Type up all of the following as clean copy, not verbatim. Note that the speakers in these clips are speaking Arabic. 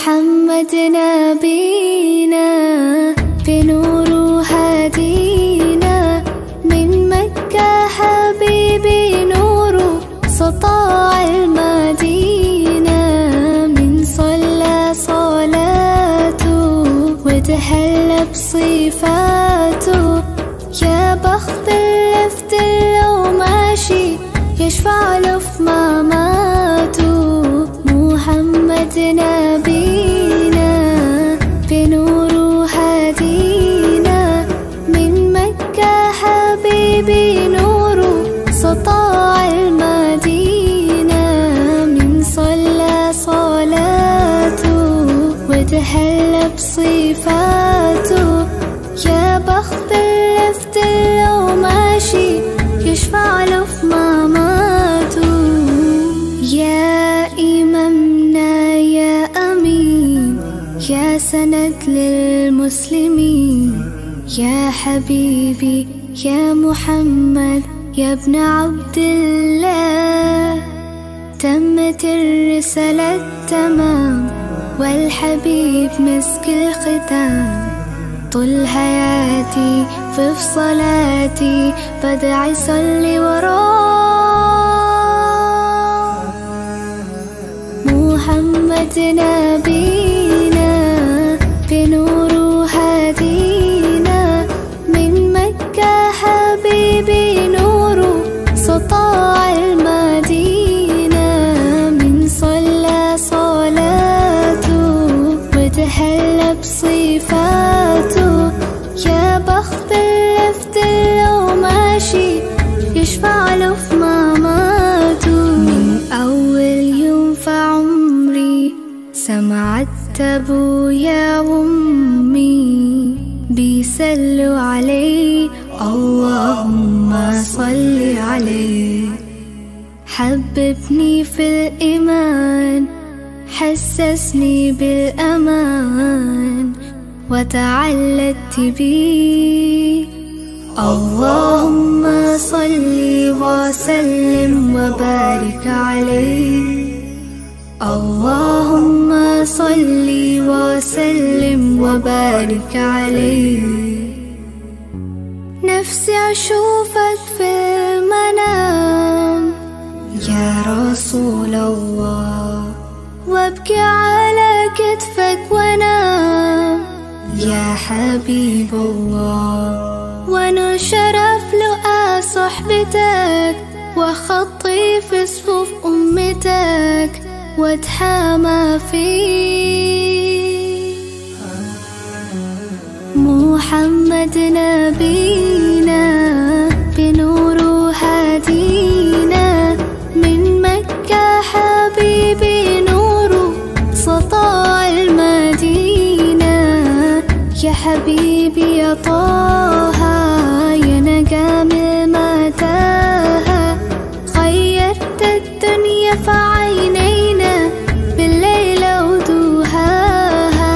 محمد نبينا بنور هدينا من مكة حبيبي نور سطاع المدينة من صلى صلاته وتحلى بصفاته يا بخت اللفت لو ماشي يشفع له في مماته محمد نبينا بنور هدينا من مكة حبيبي نور سطاع المدينة من صلى صلاته وتحلى بصفاته يا بخت اللفت لو ماشي يشفع له في مماته يا إمامنا يا أمين يا سند للمسلمين يا حبيبي يا محمد يا ابن عبد الله تمت الرسالة تمام والحبيب مسك الختام طول حياتي في صلاتي بدعي صلي وراه محمد نبينا بنور هدينا من مكة حبيبي نور سطاع المدينة من صلى صلاته وتحلى بصفاته يا بخت اللفت لو ماشي يشفع له في مماته من أول يوم في عمري سمعت أبويا وأمي بيسلوا عليه اللهم صل عليه حببني في الإيمان حسسني بالأمان وتعلقت بيه اللهم صل وسلم وبارك عليه اللهم صل وسلم وبارك عليه نفسي أشوفك في المنام يا رسول الله وابكي على كتفك وانام يا حبيب الله وانا شرف لقى صحبتك وخطي في صفوف أمتك واتحامى فيك محمد نبينا بنور هدينا من مكة حبيبي نور سطاع المدينة يا حبيبي يا طه يا نجم المتاهة غيرت الدنيا في عينينا بالليل ودوهاها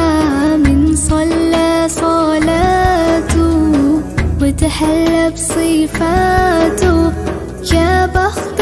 من صلى صلاته وتحلى بصفاته يا بخت